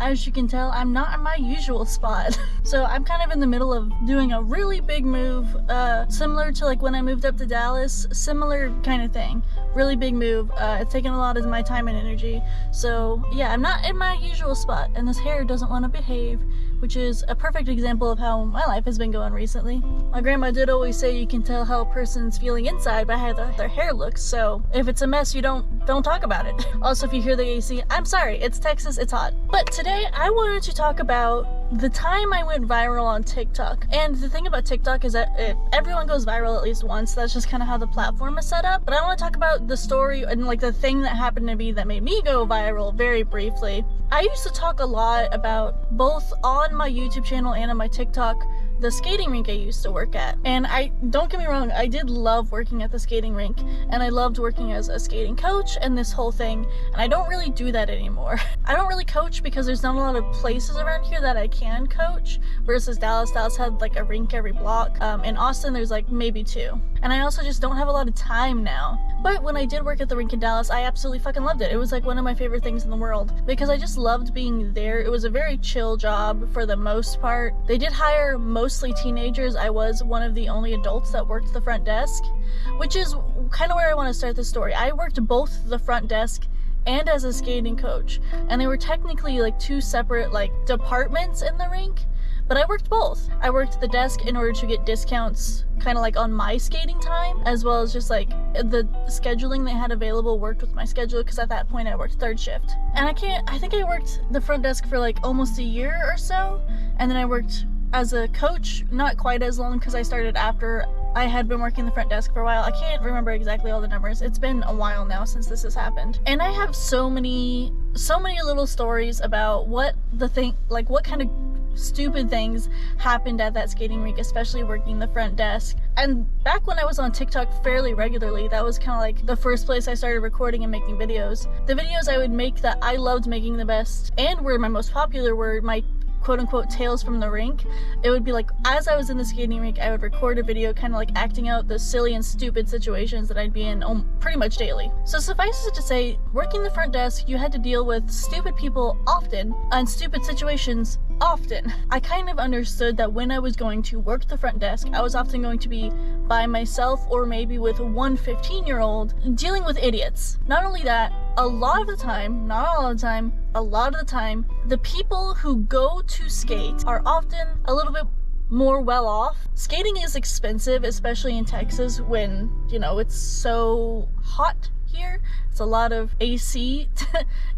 as you can tell, I'm not in my usual spot. So I'm kind of in the middle of doing a really big move, similar to like when I moved up to Dallas, similar kind of thing. Really big move. It's taken a lot of my time and energy. So yeah, I'm not in my usual spot, and this hair doesn't want to behave, which is a perfect example of how my life has been going recently. My grandma did always say you can tell how a person's feeling inside by how their hair looks, so if it's a mess, you don't talk about it. Also, if you hear the AC, I'm sorry, it's Texas, it's hot. But today I wanted to talk about the time I went viral on TikTok. And the thing about TikTok is that everyone goes viral at least once. That's just kind of how the platform is set up. But I want to talk about the story and like the thing that happened to me that made me go viral very briefly. I used to talk a lot about, both on my YouTube channel and on my TikTok, the skating rink I used to work at. And don't get me wrong, I did love working at the skating rink, and I loved working as a skating coach and this whole thing, and I don't really do that anymore. I don't really coach because there's not a lot of places around here that I can coach, versus Dallas had like a rink every block. In Austin there's like maybe 2. And I also just don't have a lot of time now. But when I did work at the rink in Dallas, I absolutely fucking loved it. It was like one of my favorite things in the world because I just loved being there. It was a very chill job for the most part. They did hire mostly teenagers. I was one of the only adults that worked the front desk, which is kind of where I want to start the story. I worked both the front desk and as a skating coach, and they were technically like 2 separate like departments in the rink, but I worked both. I worked the desk in order to get discounts kind of like on my skating time, as well as just like the scheduling they had available worked with my schedule, because at that point I worked 3rd shift. And I think I worked the front desk for like almost a year or so, and then I worked as a coach not quite as long because I started after I had been working the front desk for a while. I can't remember exactly all the numbers. It's been a while now since this has happened. And I have so many little stories about what kind of stupid things happened at that skating rink, especially working the front desk. And back when I was on TikTok fairly regularly, that was kind of like the first place I started recording and making videos. The videos I would make that I loved making the best and were my most popular were my quote-unquote tales from the rink. It would be like, as I was in the skating rink, I would record a video kind of like acting out the silly and stupid situations that I'd be in pretty much daily. So suffice it to say, working the front desk, you had to deal with stupid people often and stupid situations often. I kind of understood that when I was going to work the front desk, I was often going to be by myself or maybe with one 15-year-old dealing with idiots. Not only that, a lot of the time, not all the time, a lot of the time, the people who go to skate are often a little bit more well off. Skating is expensive, especially in Texas when, you know, it's so hot here. It's a lot of AC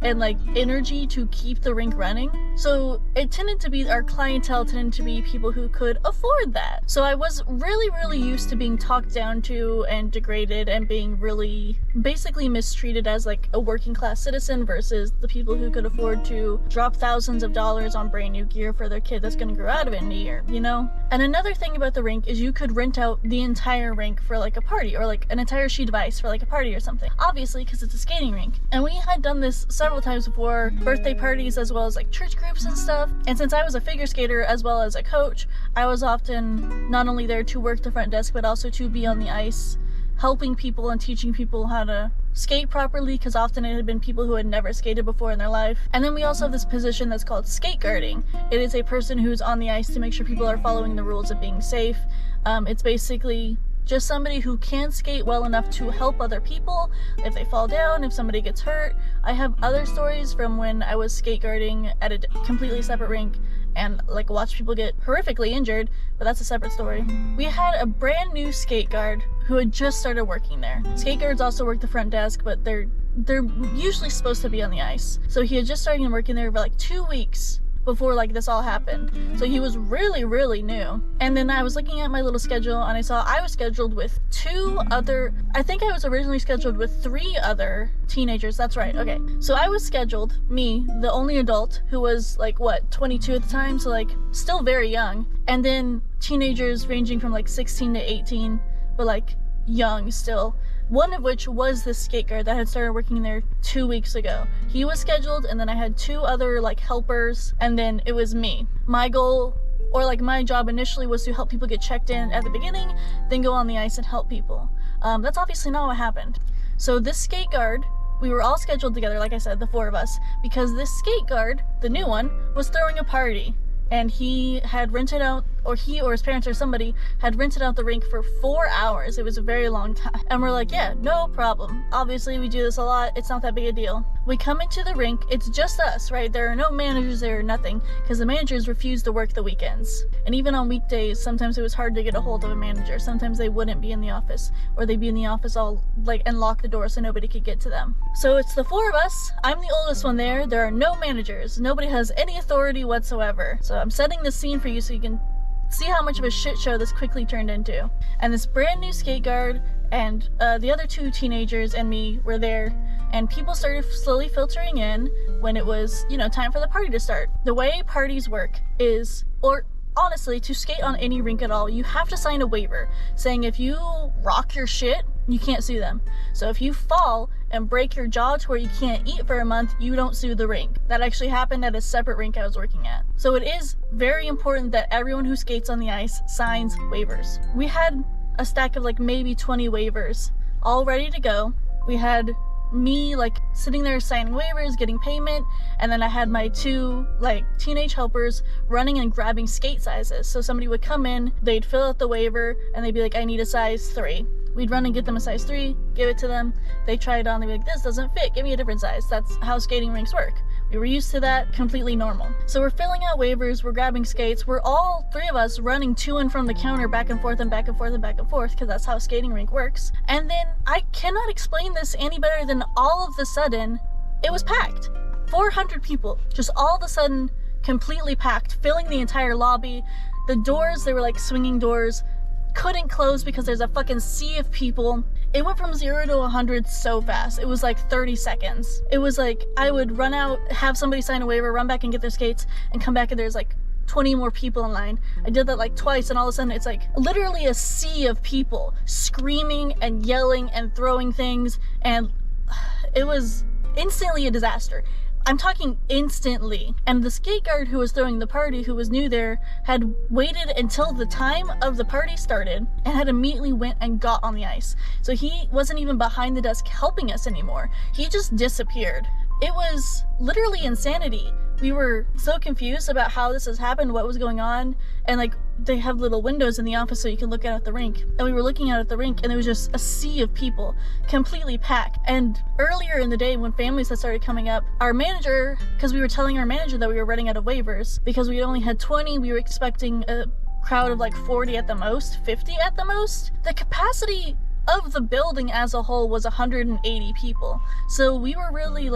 and like energy to keep the rink running. So it tended to be, our clientele tended to be people who could afford that. So I was really used to being talked down to and degraded and being really basically mistreated as like a working class citizen versus the people who could afford to drop thousands of dollars on brand new gear for their kid that's gonna grow out of it in a year, you know? And another thing about the rink is you could rent out the entire rink for like a party, or like an entire sheet of ice for like a party or something. Obviously, because it's a skating rink. And we had done this several times before, birthday parties as well as like church groups and stuff. And since I was a figure skater as well as a coach, I was often not only there to work the front desk, but also to be on the ice, helping people and teaching people how to skate properly, because often it had been people who had never skated before in their life. And then we also have this position that's called skate guarding. It is a person who's on the ice to make sure people are following the rules of being safe. It's basically just somebody who can skate well enough to help other people if they fall down, if somebody gets hurt. I have other stories from when I was skate guarding at a completely separate rink and like watch people get horrifically injured, but that's a separate story. We had a brand new skate guard who had just started working there. Skate guards also work the front desk, but they're usually supposed to be on the ice. So he had just started working there for like 2 weeks before like this all happened. So he was really new. And then I was looking at my little schedule and I saw I was scheduled with 2 other, I think I was originally scheduled with 3 other teenagers. That's right. Okay. So I was scheduled, me, the only adult, who was like, what, 22 at the time? So like still very young. And then teenagers ranging from like 16 to 18, but like young still. One of which was the skate guard that had started working there 2 weeks ago. He was scheduled, and then I had 2 other like helpers, and then it was me. My goal, or like my job initially, was to help people get checked in at the beginning, then go on the ice and help people. That's obviously not what happened. So this skate guard, We were all scheduled together, like I said, the 4 of us, because this skate guard, the new one, was throwing a party. And he had rented out, or he or his parents or somebody had rented out the rink for 4 hours. It was a very long time. And we're like, yeah, no problem. Obviously, we do this a lot. It's not that big a deal. We come into the rink. It's just us, right? There are no managers there or nothing, because the managers refuse to work the weekends. And even on weekdays, sometimes it was hard to get a hold of a manager. Sometimes they wouldn't be in the office, or they'd be in the office all and lock the door so nobody could get to them. So it's the 4 of us. I'm the oldest one there. There are no managers. Nobody has any authority whatsoever. So I'm setting the scene for you so you can see how much of a shit show this quickly turned into. And this brand new skate guard and the other 2 teenagers and me were there, and people started slowly filtering in when it was, time for the party to start. The way parties work is, or honestly, to skate on any rink at all, you have to sign a waiver saying if you rock your shit, you can't sue them. So if you fall and break your jaw to where you can't eat for a month, you don't sue the rink. That actually happened at a separate rink I was working at. So it is very important that everyone who skates on the ice signs waivers. We had a stack of maybe 20 waivers all ready to go. We had me sitting there signing waivers, getting payment, and then I had my 2 teenage helpers running and grabbing skate sizes. So somebody would come in, they'd fill out the waiver, and they'd be like, I need a size 3. We'd run and get them a size 3, give it to them, they try it on, they'd be like, this doesn't fit, give me a different size. That's how skating rinks work. We were used to that, completely normal. So we're filling out waivers, we're grabbing skates, we're all 3 of us running to and from the counter back and forth and back and forth and back and forth, because that's how a skating rink works. And then I cannot explain this any better than all of a sudden, it was packed. 400 people, just all of a sudden, completely packed, filling the entire lobby. The doors, they were swinging doors, couldn't close because there's a fucking sea of people. It went from 0 to 100 so fast. It was 30 seconds. It was I would run out, have somebody sign a waiver, run back and get their skates, and come back and there's 20 more people in line. I did that twice, and all of a sudden it's literally a sea of people screaming and yelling and throwing things, and it was instantly a disaster. I'm talking instantly. And the skate guard who was throwing the party, who was new there, had waited until the time of the party started and had immediately went and got on the ice. So he wasn't even behind the desk helping us anymore. He just disappeared. It was literally insanity. We were so confused about how this has happened, what was going on, and they have little windows in the office so you can look out at the rink. And we were looking out at the rink, and there was just a sea of people, completely packed. And earlier in the day, when families had started coming up, our manager, because we were telling our manager that we were running out of waivers, because we only had 20, we were expecting a crowd of 40 at the most, 50 at the most. The capacity of the building as a whole was 180 people. So we were really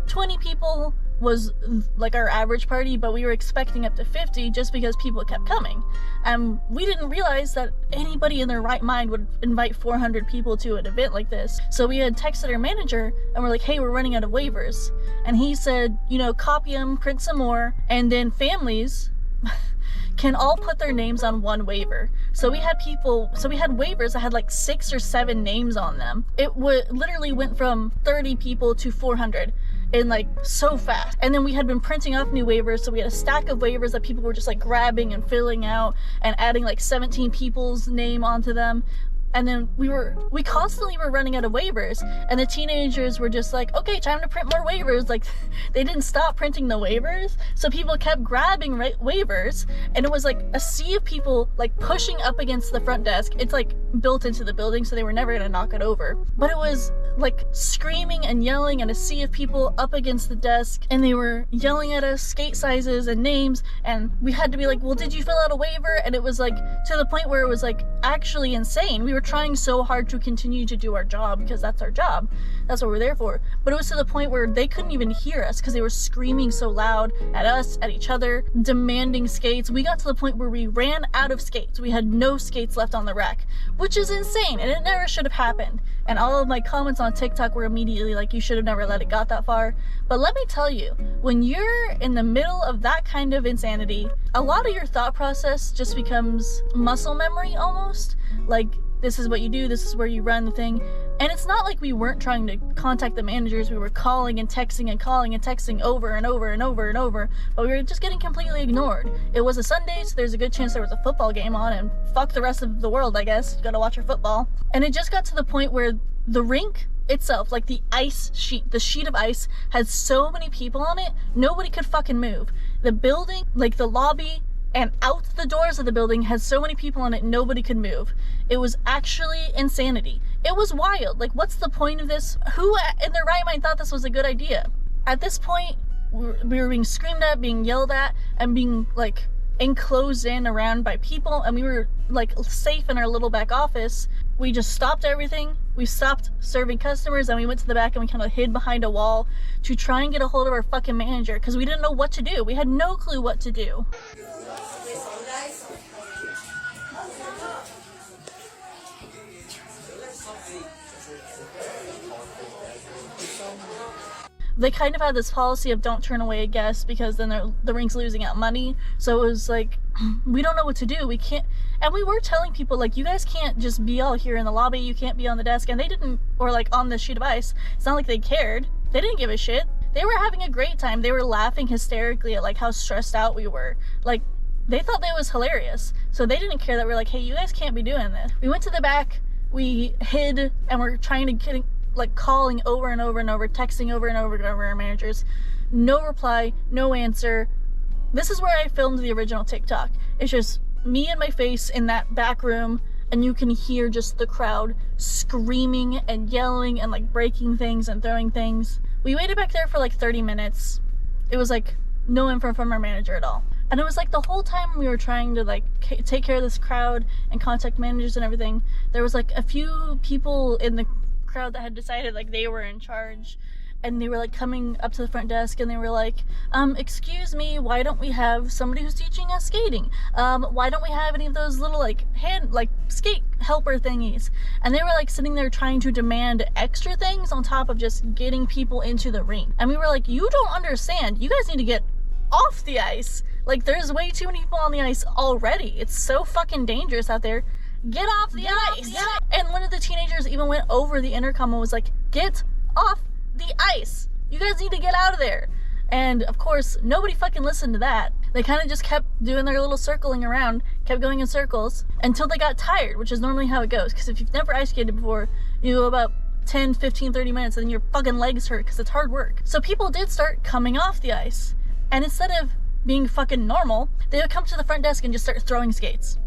20 people was our average party, but we were expecting up to 50 just because people kept coming. We didn't realize that anybody in their right mind would invite 400 people to an event like this. So we had texted our manager and we're like, hey, we're running out of waivers. And he said, copy them, print some more, and then families can all put their names on one waiver. So we had waivers that had 6 or 7 names on them. It literally went from 30 people to 400 in so fast. And then we had been printing off new waivers, so we had a stack of waivers that people were just grabbing and filling out and adding 17 people's name onto them. And then we constantly were running out of waivers, and the teenagers were just okay, time to print more waivers. They didn't stop printing the waivers, so people kept grabbing waivers, and it was a sea of people pushing up against the front desk. It's built into the building, so they were never gonna knock it over. But it was screaming and yelling, and a sea of people up against the desk, and they were yelling at us skate sizes and names, and we had to be well, did you fill out a waiver? And it was to the point where it was actually insane. We were trying so hard to continue to do our job because that's our job. That's what we're there for. But it was to the point where they couldn't even hear us because they were screaming so loud at us, at each other, demanding skates. We got to the point where we ran out of skates. We had no skates left on the rack, which is insane, and it never should have happened. And all of my comments on TikTok were immediately you should have never let it got that far. But let me tell you, when you're in the middle of that kind of insanity, a lot of your thought process just becomes muscle memory almost. This is what you do, this is where you run the thing. And it's not we weren't trying to contact the managers. We were calling and texting and calling and texting over and over and over and over, but we were just getting completely ignored. It was a Sunday, so there's a good chance there was a football game on, and fuck the rest of the world, I guess. You gotta watch your football. And it just got to the point where the rink itself, like the ice sheet, the sheet of ice had so many people on it, nobody could fucking move. The building, like the lobby and out the doors of the building had so many people on it, nobody could move. It was actually insanity. It was wild. Like, what's the point of this? Who in their right mind thought this was a good idea? At this point, we were being screamed at, being yelled at, and being like enclosed in around by people, and we were like safe in our little back office. We just stopped everything. We stopped serving customers, and we went to the back and we kind of hid behind a wall to try and get a hold of our fucking manager, because we didn't know what to do. We had no clue what to do. They kind of had this policy of don't turn away a guest, because then the ring's losing out money. So it was like, we don't know what to do. We can't, and we were telling people, like, you guys can't just be all here in the lobby. You can't be on the desk. And they didn't, or like on the sheet of ice. It's not like they cared. They didn't give a shit. They were having a great time. They were laughing hysterically at like how stressed out we were. Like, they thought that was hilarious. So they didn't care that we're like, hey, you guys can't be doing this. We went to the back, we hid, and we're trying to get, like, calling over and over and over, texting over and over to our managers. No reply, no answer. This is where I filmed the original TikTok. It's just me and my face in that back room, and you can hear just the crowd screaming and yelling and like breaking things and throwing things. We waited back there for like 30 minutes. It was like no info from our manager at all. And it was like the whole time we were trying to like take care of this crowd and contact managers and everything, there was like a few people in the crowd that had decided like they were in charge, and they were like coming up to the front desk and they were like, excuse me, why don't we have somebody who's teaching us skating? Why don't we have any of those little like skate helper thingies? And they were like sitting there trying to demand extra things on top of just getting people into the ring. And we were like, you don't understand, you guys need to get off the ice. Like, there's way too many people on the ice already. It's so fucking dangerous out there. Get off the ice. And one of the teenagers even went over the intercom and was like, get off the ice. You guys need to get out of there. And of course, nobody fucking listened to that. They kind of just kept doing their little circling around, kept going in circles until they got tired, which is normally how it goes. Because if you've never ice skated before, you go about 10, 15, 30 minutes and then your fucking legs hurt because it's hard work. So people did start coming off the ice. And instead of being fucking normal, they would come to the front desk and just start throwing skates.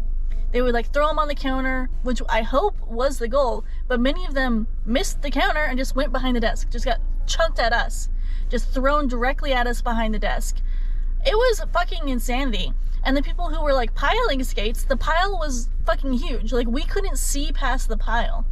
They would like throw them on the counter, which I hope was the goal, but many of them missed the counter and just went behind the desk, just got chunked at us, just thrown directly at us behind the desk. It was fucking insanity. And the people who were like piling skates, the pile was fucking huge. Like, we couldn't see past the pile.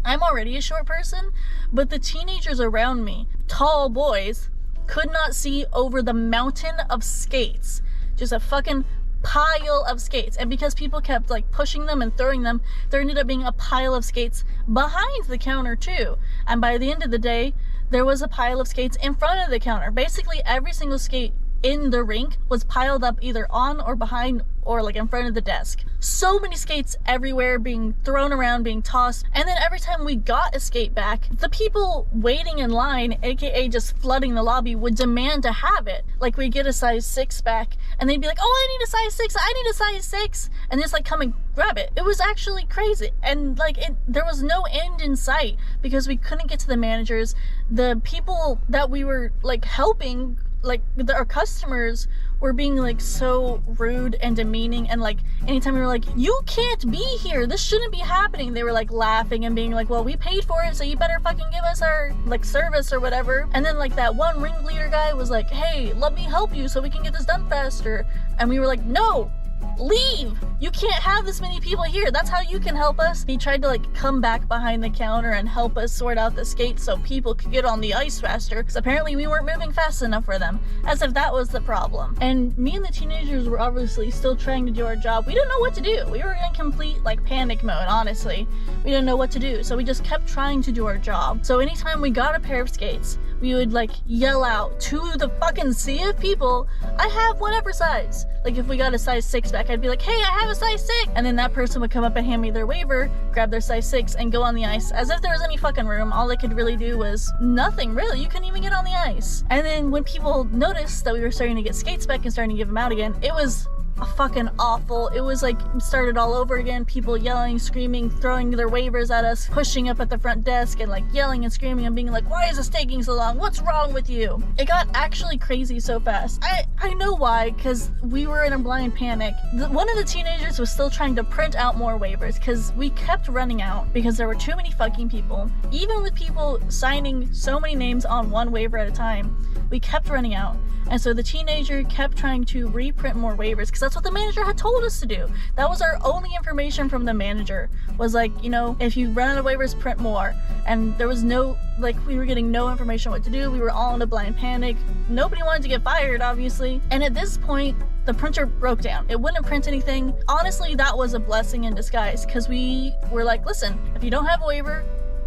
I'm already a short person, but the teenagers around me, tall boys, could not see over the mountain of skates. Just a fucking pile of skates. And because people kept like pushing them and throwing them, there ended up being a pile of skates behind the counter too. And by the end of the day, there was a pile of skates in front of the counter. Basically every single skate in the rink was piled up either on or behind or like in front of the desk. So many skates everywhere being thrown around, being tossed. And then every time we got a skate back, the people waiting in line, aka just flooding the lobby, would demand to have it. Like, we'd get a size 6 back and they'd be like, oh, I need a size 6, I need a size 6, and just like come and grab it. It was actually crazy. And like, there was no end in sight because we couldn't get to the managers. The people that we were like helping, like our customers, were being like so rude and demeaning, and like anytime we were like, you can't be here, this shouldn't be happening, they were like laughing and being like, well, we paid for it, so you better fucking give us our like service or whatever. And then like that one ringleader guy was like, hey, let me help you so we can get this done faster. And we were like, no, leave, you can't have this many people here, that's how you can help us. He tried to like come back behind the counter and help us sort out the skates so people could get on the ice faster, because apparently we weren't moving fast enough for them, as if that was the problem. And me and the teenagers were obviously still trying to do our job. We didn't know what to do. We were in complete like panic mode, honestly. We didn't know what to do, so we just kept trying to do our job. So anytime we got a pair of skates, we would like yell out to the fucking sea of people, I have whatever size. Like if we got a size 6 back, I'd be like, hey, I have a size 6, and then that person would come up and hand me their waiver, grab their size 6, and go on the ice as if there was any fucking room. All they could really do was nothing, really. You couldn't even get on the ice. And then when people noticed that we were starting to get skates back and starting to give them out again, it was fucking awful. It was like started all over again. People yelling, screaming, throwing their waivers at us, pushing up at the front desk and like yelling and screaming and being like, why is this taking so long? What's wrong with you? It got actually crazy so fast. I know why, because we were in a blind panic. One of the teenagers was still trying to print out more waivers because we kept running out because there were too many fucking people. Even with people signing so many names on one waiver at a time, we kept running out. And so the teenager kept trying to reprint more waivers because that's what the manager had told us to do. That was our only information from the manager, was like, you know, if you run out of waivers, print more. And there was no, like, we were getting no information what to do. We were all in a blind panic. Nobody wanted to get fired, obviously. And at this point, the printer broke down. It wouldn't print anything. Honestly, that was a blessing in disguise because we were like, listen, if you don't have a waiver,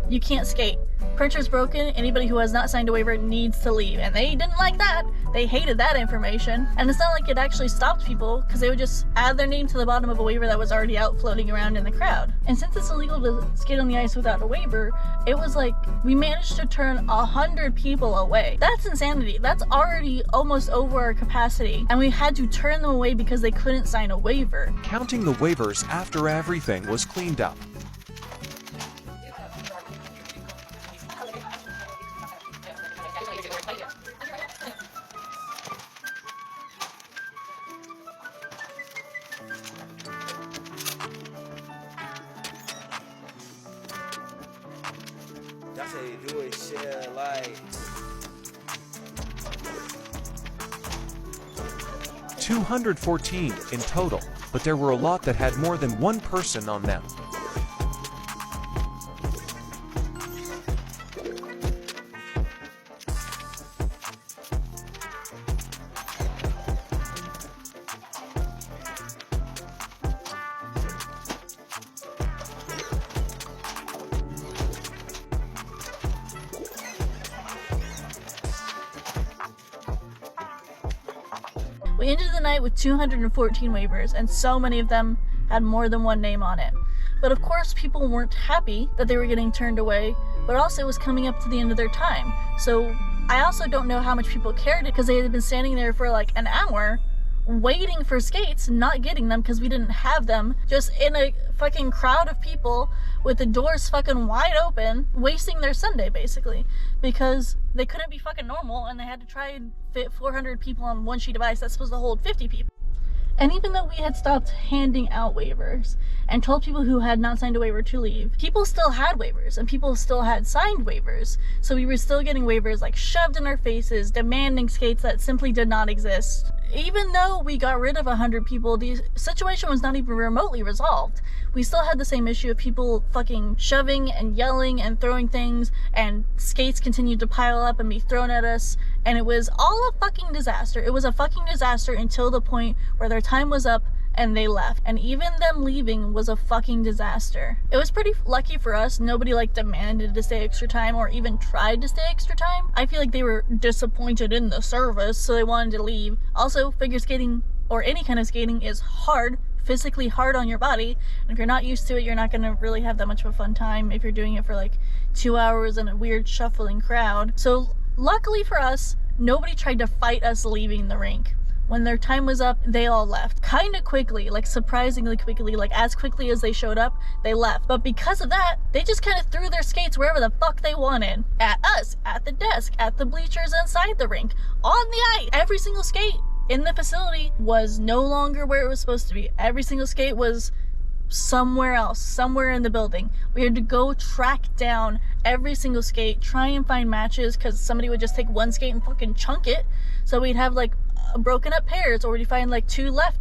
you can't skate. Printer's broken. Anybody who has not signed a waiver needs to leave. And they didn't like that. They hated that information. And it's not like it actually stopped people because they would just add their name to the bottom of a waiver that was already out floating around in the crowd. And since it's illegal to skate on the ice without a waiver, it was like we managed to turn 100 people away. That's insanity. That's already almost over our capacity. And we had to turn them away because they couldn't sign a waiver. Counting the waivers after everything was cleaned up. That's how you do it, shit, like 214 in total, but there were a lot that had more than one person on them. We ended the night with 214 waivers, and so many of them had more than one name on it. But of course, people weren't happy that they were getting turned away, but also it was coming up to the end of their time. So I also don't know how much people cared because they had been standing there for like an hour waiting for skates, not getting them because we didn't have them, just in a fucking crowd of people with the doors fucking wide open, wasting their Sunday basically, because they couldn't be fucking normal and they had to try and fit 400 people on one sheet of ice that's supposed to hold 50 people. And even though we had stopped handing out waivers and told people who had not signed a waiver to leave, people still had waivers and people still had signed waivers. So we were still getting waivers like shoved in our faces, demanding skates that simply did not exist. Even though we got rid of 100 people, the situation was not even remotely resolved. We still had the same issue of people fucking shoving and yelling and throwing things, and skates continued to pile up and be thrown at us, and it was all a fucking disaster. It was a fucking disaster until the point where their time was up and they left. And even them leaving was a fucking disaster. It was pretty lucky for us. Nobody like demanded to stay extra time or even tried to stay extra time. I feel like they were disappointed in the service, so they wanted to leave. Also, figure skating or any kind of skating is hard, physically hard on your body. And if you're not used to it, you're not gonna really have that much of a fun time if you're doing it for like 2 hours in a weird shuffling crowd. So luckily for us, nobody tried to fight us leaving the rink. When their time was up, they all left. Kind of quickly, like surprisingly quickly, like as quickly as they showed up, they left. But because of that, they just kind of threw their skates wherever the fuck they wanted. At us, at the desk, at the bleachers inside the rink, on the ice. Every single skate in the facility was no longer where it was supposed to be. Every single skate was somewhere else, somewhere in the building. We had to go track down every single skate, try and find matches, because somebody would just take one skate and fucking chunk it. So we'd have like broken up pairs, or we'd find like two left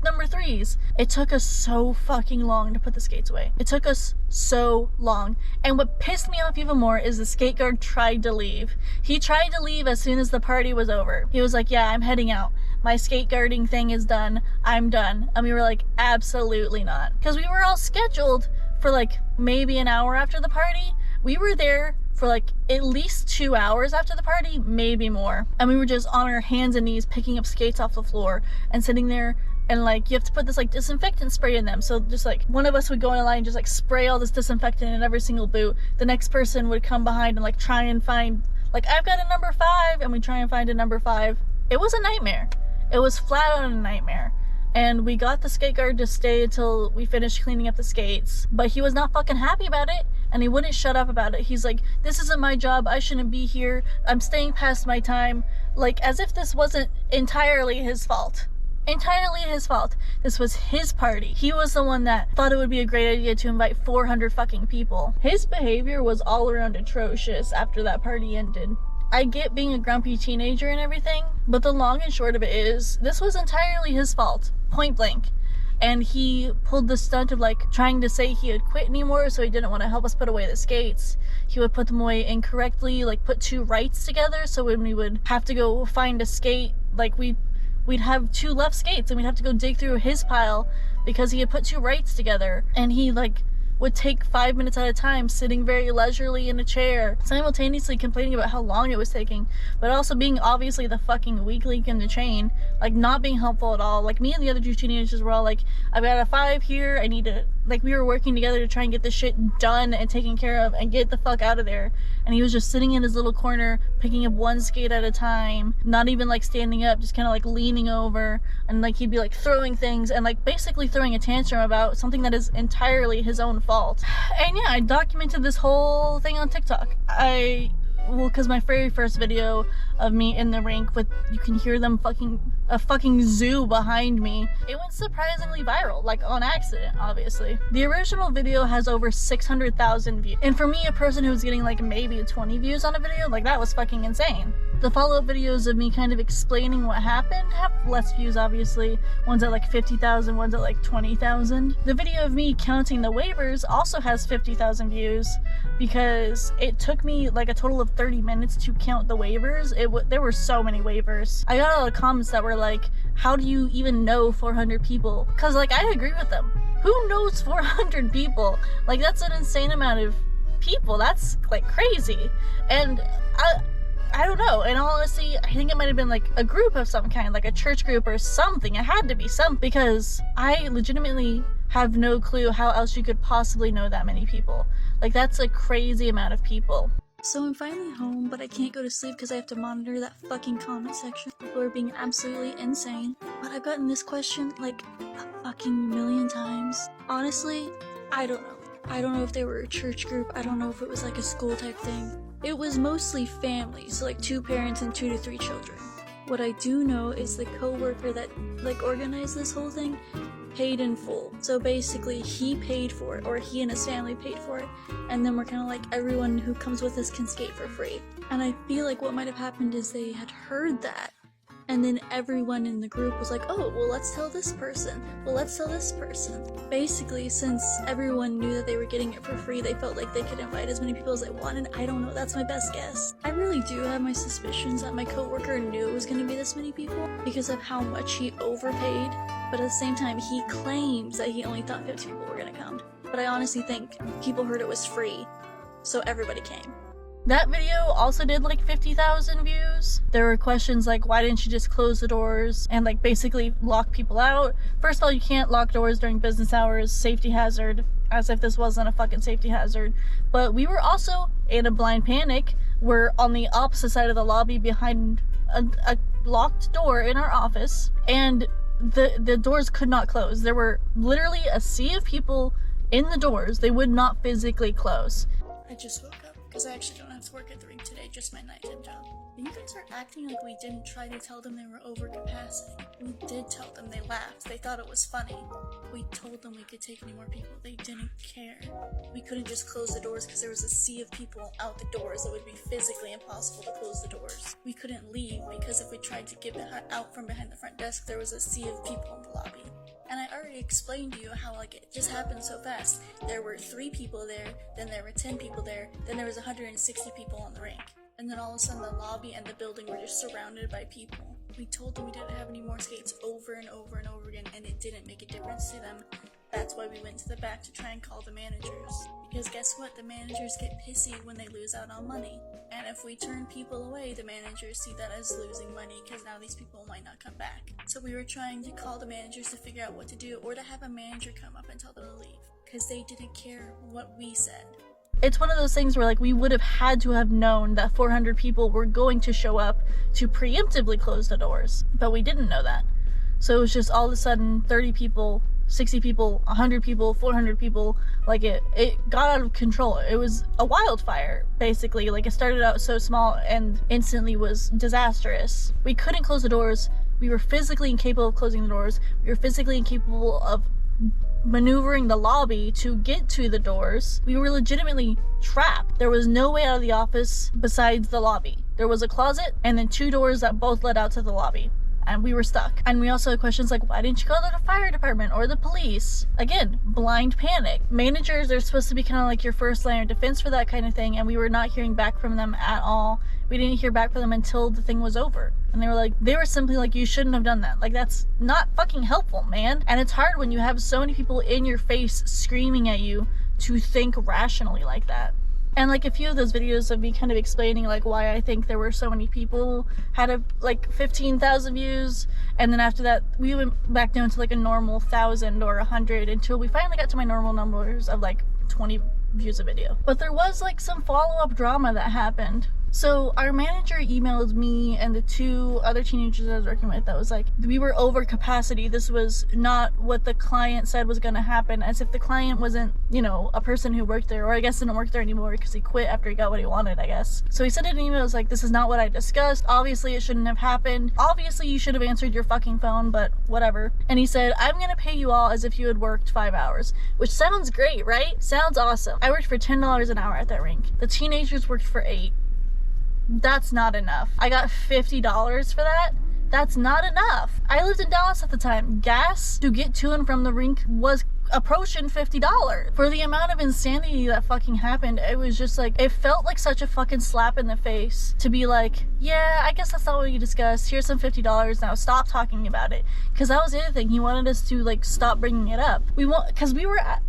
number threes. It took us so fucking long to put the skates away. It took us so long. And what pissed me off even more is the skate guard tried to leave. He tried to leave as soon as the party was over. He was like, yeah, I'm heading out. My skate guarding thing is done. I'm done. And we were like, absolutely not. Because we were all scheduled for like maybe an hour after the party. We were there for like at least 2 hours after the party, maybe more. And we were just on our hands and knees picking up skates off the floor and sitting there, and like you have to put this like disinfectant spray in them. So just like one of us would go in a line and just like spray all this disinfectant in every single boot. The next person would come behind and like try and find, like, I've got a number 5, and we try and find a number 5. It was a nightmare. It was flat out a nightmare. And we got the skate guard to stay until we finished cleaning up the skates, but he was not fucking happy about it, and he wouldn't shut up about it. He's like, this isn't my job, I shouldn't be here, I'm staying past my time. Like, as if this wasn't entirely his fault. Entirely his fault. This was his party. He was the one that thought it would be a great idea to invite 400 fucking people. His behavior was all around atrocious after that party ended. I get being a grumpy teenager and everything, but the long and short of it is, this was entirely his fault. Point blank. And he pulled the stunt of like trying to say he had quit anymore, so he didn't want to help us put away the skates. He would put them away incorrectly, like put two rights together, so when we would have to go find a skate, like we'd have two left skates and we'd have to go dig through his pile because he had put two rights together. And he like would take 5 minutes at a time, sitting very leisurely in a chair, simultaneously complaining about how long it was taking, but also being obviously the fucking weak link in the chain, like not being helpful at all. Like me and the other two teenagers were all like, I've got a 5 here, I need to, like we were working together to try and get this shit done and taken care of and get the fuck out of there. And he was just sitting in his little corner, picking up one skate at a time, not even like standing up, just kind of like leaning over, and like he'd be like throwing things and like basically throwing a tantrum about something that is entirely his own fault. And yeah, I documented this whole thing on TikTok. Well, because my very first video of me in the rink with, you can hear them a fucking zoo behind me, it went surprisingly viral, like on accident, obviously. The original video has over 600,000 views. And for me, a person who was getting like maybe 20 views on a video, like that was fucking insane. The follow-up videos of me kind of explaining what happened have less views, obviously. One's at like 50,000, one's at like 20,000. The video of me counting the waivers also has 50,000 views because it took me like a total of 30 minutes to count the waivers. There were so many waivers. I got a lot of comments that were like, how do you even know 400 people? Because like, I agree with them. Who knows 400 people? Like, that's an insane amount of people. That's like crazy. And I don't know. In all honesty, I think it might have been like a group of some kind, like a church group or something. It had to be something, because I legitimately have no clue how else you could possibly know that many people. Like, that's a crazy amount of people. So I'm finally home, but I can't go to sleep because I have to monitor that fucking comment section. People are being absolutely insane. But I've gotten this question like a fucking million times. Honestly, I don't know. I don't know if they were a church group. I don't know if it was like a school type thing. It was mostly families, so like 2 parents and 2 to 3 children. What I do know is the co-worker that like organized this whole thing paid in full. So basically he paid for it, or he and his family paid for it, and then we're kind of like, everyone who comes with us can skate for free. And I feel like what might have happened is they had heard that, and then everyone in the group was like, oh, well, let's tell this person, well, let's tell this person. Basically, since everyone knew that they were getting it for free, they felt like they could invite as many people as they wanted. I don't know, that's my best guess. I really do have my suspicions that my coworker knew it was going to be this many people because of how much he overpaid, but at the same time, he claims that he only thought 50 people were going to come. But I honestly think people heard it was free, so everybody came. That video also did like 50,000 views. There were questions like, why didn't you just close the doors and like basically lock people out? First of all, you can't lock doors during business hours, safety hazard, as if this wasn't a fucking safety hazard. But we were also in a blind panic. We're on the opposite side of the lobby behind a locked door in our office, and the doors could not close. There were literally a sea of people in the doors. They would not physically close. I just woke up because I actually don't have to work at the rink today, just my nighttime job. And you guys are acting like we didn't try to tell them they were over capacity. We did tell them. They laughed. They thought it was funny. We told them we could take any more people. They didn't care. We couldn't just close the doors because there was a sea of people out the doors. It would be physically impossible to close the doors. We couldn't leave because if we tried to get out from behind the front desk, there was a sea of people in the lobby. And I already explained to you how like it just happened so fast. There were 3 people there, then there were 10 people there, then there was 160 people on the rink. And then all of a sudden the lobby and the building were just surrounded by people. We told them we didn't have any more skates over and over and over again, and it didn't make a difference to them. That's why we went to the back to try and call the managers. Because guess what? The managers get pissy when they lose out on money. And if we turn people away, the managers see that as losing money because now these people might not come back. So we were trying to call the managers to figure out what to do, or to have a manager come up and tell them to leave. Because they didn't care what we said. It's one of those things where like we would have had to have known that 400 people were going to show up to preemptively close the doors. But we didn't know that. So it was just all of a sudden 30 people, 60 people, 100 people, 400 people. Like it got out of control. It was a wildfire, basically. Like it started out so small and instantly was disastrous. We couldn't close the doors. We were physically incapable of closing the doors. We were physically incapable of maneuvering the lobby to get to the doors. We were legitimately trapped. There was no way out of the office besides the lobby. There was a closet and then 2 doors that both led out to the lobby. And we were stuck. And we also had questions like, why didn't you go to the fire department or the police? Again, blind panic. Managers are supposed to be kind of like your first line of defense for that kind of thing, and we were not hearing back from them at all. We didn't hear back from them until the thing was over. And they were simply like, you shouldn't have done that. Like, that's not fucking helpful, man. And it's hard when you have so many people in your face screaming at you to think rationally like that. And like a few of those videos of me kind of explaining like why I think there were so many people had like 15,000 views, and then after that we went back down to like a normal 1,000 or 100 until we finally got to my normal numbers of like 20 views a video. But there was like some follow-up drama that happened. So our manager emailed me and the 2 other teenagers I was working with that was like, we were over capacity. This was not what the client said was going to happen, as if the client wasn't, you know, a person who worked there, or I guess didn't work there anymore because he quit after he got what he wanted, I guess. So he sent an email, it was like, this is not what I discussed. Obviously it shouldn't have happened. Obviously you should have answered your fucking phone, but whatever. And he said, I'm going to pay you all as if you had worked 5 hours, which sounds great, right? Sounds awesome. I worked for $10 an hour at that rink. The teenagers worked for 8. That's not enough. I got $50 for that. That's not enough. I lived in Dallas at the time. Gas to get to and from the rink was approaching $50. For the amount of insanity that fucking happened, it was just like, it felt like such a fucking slap in the face to be like, yeah, I guess that's not what you discussed. Here's some $50. Now stop talking about it. Because that was the other thing. He wanted us to like stop bringing it up. Because we were at,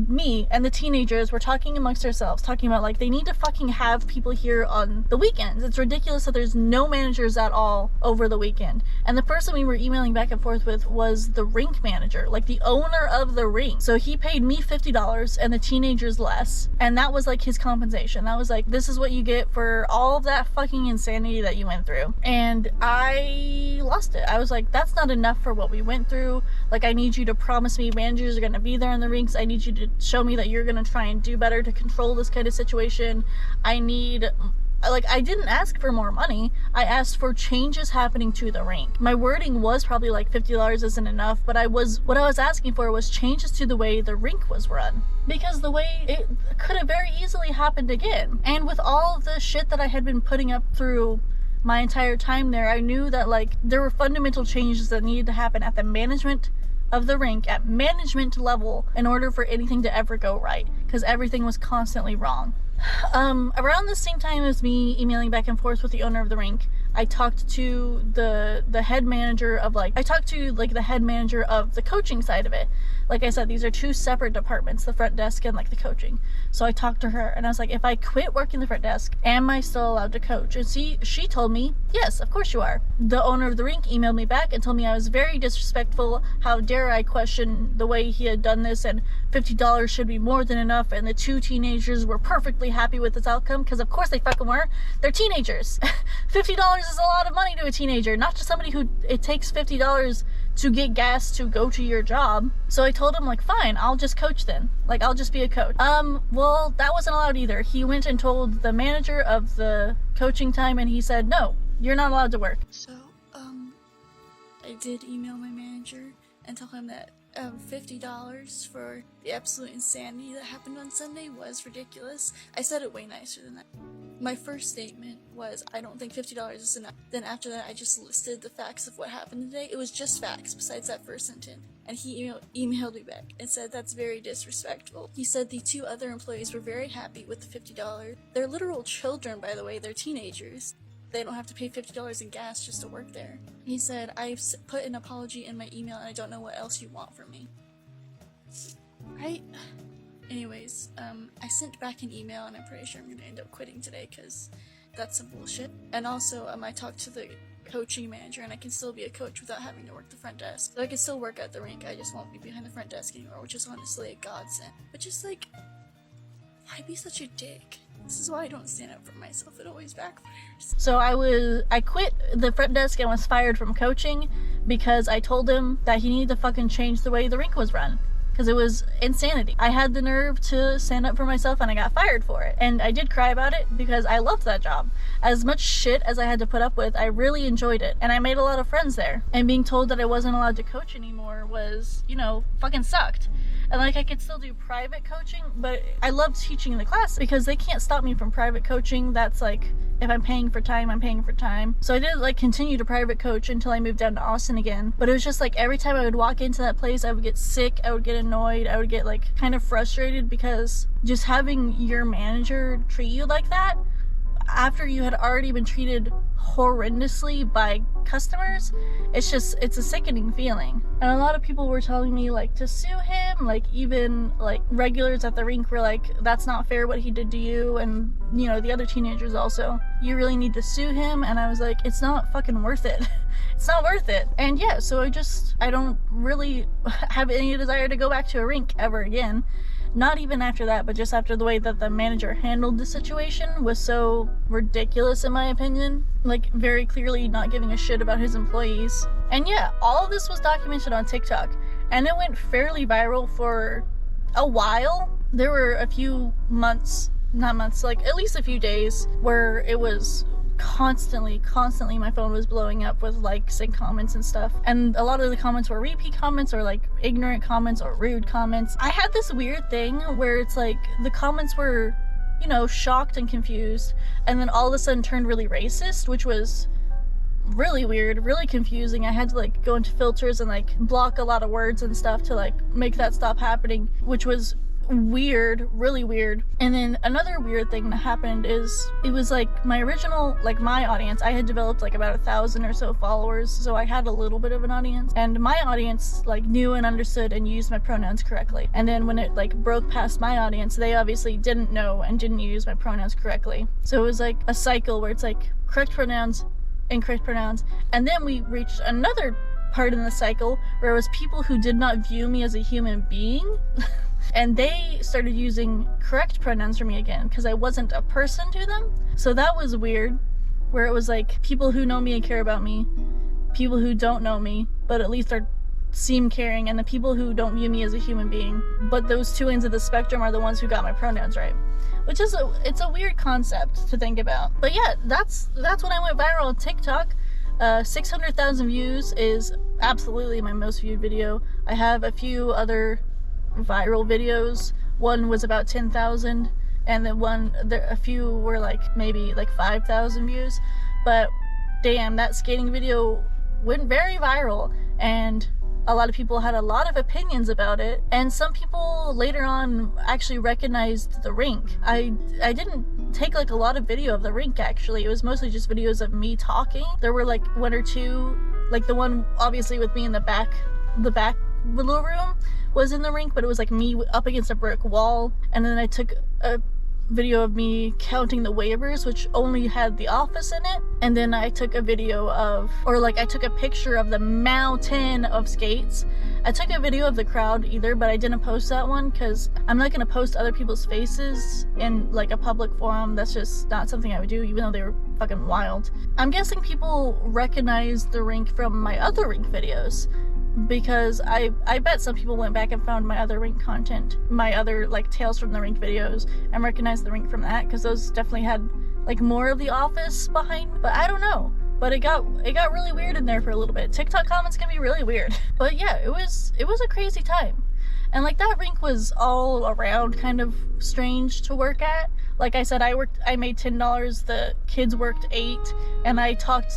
me and the teenagers were talking amongst ourselves, talking about like they need to fucking have people here on the weekends. It's ridiculous that there's no managers at all over the weekend. And the person we were emailing back and forth with was the rink manager, like the owner of the rink. So he paid me $50 and the teenagers less, and that was like his compensation. That was like, this is what you get for all of that fucking insanity that you went through. And I lost it. I was like, that's not enough for what we went through. Like, I need you to promise me managers are gonna be there in the rinks. I need you to show me that you're gonna try and do better to control this kind of situation. I didn't ask for more money. I asked for changes happening to the rink. My wording was probably like $50 isn't enough, but what I was asking for was changes to the way the rink was run. Because the way it could have very easily happened again. And with all of the shit that I had been putting up through my entire time there, I knew that like there were fundamental changes that needed to happen at the management of the rink, at management level, in order for anything to ever go right, because everything was constantly wrong. Around the same time as me emailing back and forth with the owner of the rink, I talked to the head manager of the head manager of the coaching side of it. Like I said, these are 2 separate departments, the front desk and like the coaching. So I talked to her and I was like, if I quit working the front desk, am I still allowed to coach? And she told me, yes, of course you are. The owner of the rink emailed me back and told me I was very disrespectful. How dare I question the way he had done this, and $50 should be more than enough, and the 2 teenagers were perfectly happy with this outcome, because of course they fucking were. They're teenagers. $50 is a lot of money to a teenager, not to somebody who it takes $50 to get gas to go to your job. So I told him, like, fine, I'll just coach then. Like, I'll just be a coach. Well, that wasn't allowed either. He went and told the manager of the coaching time, and he said, no, you're not allowed to work. So, I did email my manager and tell him that $50 for the absolute insanity that happened on Sunday was ridiculous. I said it way nicer than that. My first statement was, I don't think $50 is enough. Then after that, I just listed the facts of what happened today. It was just facts besides that first sentence. And he emailed me back and said, that's very disrespectful. He said the 2 other employees were very happy with the $50. They're literal children, by the way. They're teenagers. They don't have to pay $50 in gas just to work there. He said, I've put an apology in my email and I don't know what else you want from me. Right? Anyways, I sent back an email and I'm pretty sure I'm gonna end up quitting today because that's some bullshit. And also, I talked to the coaching manager and I can still be a coach without having to work the front desk. So I can still work at the rink, I just won't be behind the front desk anymore, which is honestly a godsend. But just like, Why be such a dick? This is why I don't stand up for myself. It always backfires. So I quit the front desk and was fired from coaching because I told him that he needed to fucking change the way the rink was run. Because it was insanity. I had the nerve to stand up for myself and I got fired for it. And I did cry about it because I loved that job. As much shit as I had to put up with, I really enjoyed it. And I made a lot of friends there. And being told that I wasn't allowed to coach anymore was, you know, fucking sucked. And like I could still do private coaching, but I love teaching the class because they can't stop me from private coaching. That's like, if I'm paying for time, I'm paying for time. So I did like continue to private coach until I moved down to Austin again. But it was just like every time I would walk into that place, I would get sick, I would get annoyed, I would get like kind of frustrated because just having your manager treat you like that after you had already been treated horrendously by customers, it's a sickening feeling. And a lot of people were telling me like to sue him, like even like regulars at the rink were like, that's not fair what he did to you, and you know, the other teenagers also, you really need to sue him. And I was like, it's not fucking worth it. It's not worth it. And yeah, so I don't really have any desire to go back to a rink ever again. Not even after that, but just after the way that the manager handled the situation was so ridiculous in my opinion. Like very clearly not giving a shit about his employees. And yeah, all of this was documented on TikTok and it went fairly viral for a while. There were a few months, not months, like at least a few days where it was constantly my phone was blowing up with likes and comments and stuff, and a lot of the comments were repeat comments or like ignorant comments or rude comments. I had this weird thing where it's like the comments were, you know, shocked and confused, and then all of a sudden turned really racist, which was really weird, really confusing. I had to like go into filters and like block a lot of words and stuff to like make that stop happening, which was weird, really weird. And then another weird thing that happened is it was like my original, like my audience, I had developed like about 1,000 or so followers, so I had a little bit of an audience, and my audience like knew and understood and used my pronouns correctly. And then when it like broke past my audience, they obviously didn't know and didn't use my pronouns correctly. So it was like a cycle where it's like correct pronouns, incorrect pronouns, and then we reached another part in the cycle where it was people who did not view me as a human being and they started using correct pronouns for me again because I wasn't a person to them. So that was weird, where it was like people who know me and care about me, people who don't know me but at least seem caring, and the people who don't view me as a human being. But those two ends of the spectrum are the ones who got my pronouns right, which is it's a weird concept to think about. But yeah, that's when I went viral on TikTok. 600,000 views is absolutely my most viewed video. I have a few other viral videos. One was about 10,000, and then a few were like maybe like 5,000 views. But damn, that skating video went very viral, and a lot of people had a lot of opinions about it, and some people later on actually recognized the rink. I didn't take like a lot of video of the rink actually. It was mostly just videos of me talking. There were like one or two, like the one obviously with me in the back little room was in the rink, but it was like me up against a brick wall. And then I took a video of me counting the waivers, which only had the office in it. And then I took a video of, or like I took a picture of the mountain of skates. I took a video of the crowd either, but I didn't post that one because I'm not going to post other people's faces in like a public forum. That's just not something I would do, even though they were fucking wild. I'm guessing people recognize the rink from my other rink videos, because I bet some people went back and found my other rink content, my other like Tales from the Rink videos, and recognized the rink from that, because those definitely had like more of the office behind. But I don't know, but it got really weird in there for a little bit. TikTok comments can be really weird. But yeah, it was a crazy time. And like that rink was all around kind of strange to work at. Like I said, I made $10, the kids worked $8, and I talked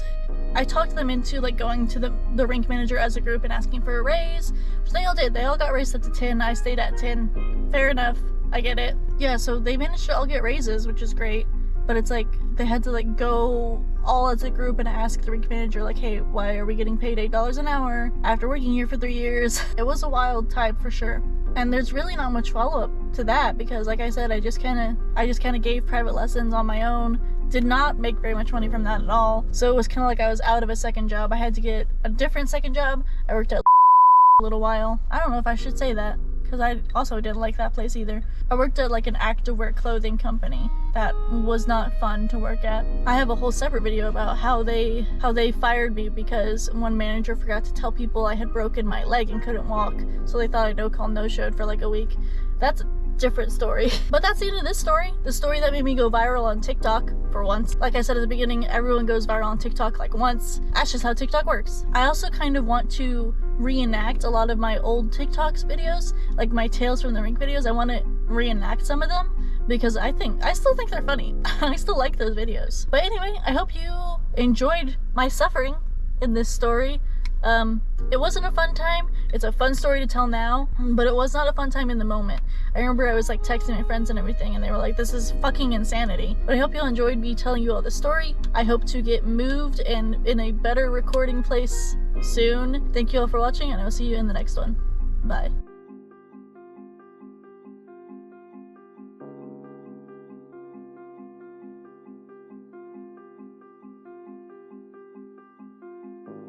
them into like going to the rink manager as a group and asking for a raise, which they all did. They all got raised up to 10. I stayed at 10. Fair enough. I get it. Yeah, so they managed to all get raises, which is great. But it's like they had to like go all as a group and ask the rink manager like, hey, why are we getting paid $8 an hour after working here for 3 years? It was a wild time for sure. And there's really not much follow-up to that because, like I said, I just kind of gave private lessons on my own. Did not make very much money from that at all. So it was kind of like I was out of a second job. I had to get a different second job. I worked at a little while. I don't know if I should say that, because I also didn't like that place either. I worked at like an activewear clothing company that was not fun to work at. I have a whole separate video about how they fired me because one manager forgot to tell people I had broken my leg and couldn't walk, so they thought I no-showed for like a week. That's a different story. But that's the end of this story. The story that made me go viral on TikTok for once. Like I said at the beginning, everyone goes viral on TikTok like once. That's just how TikTok works. I also kind of want to reenact a lot of my old TikToks videos, like my Tales from the Rink videos. I want to reenact some of them because I still think they're funny. I still like those videos. But anyway, I hope you enjoyed my suffering in this story. It wasn't a fun time. It's a fun story to tell now, but it was not a fun time in the moment. I remember I was like texting my friends and everything, and they were like, this is fucking insanity. But I hope you enjoyed me telling you all the story. I hope to get moved and in a better recording place soon. Thank you all for watching, and I will see you in the next one. Bye.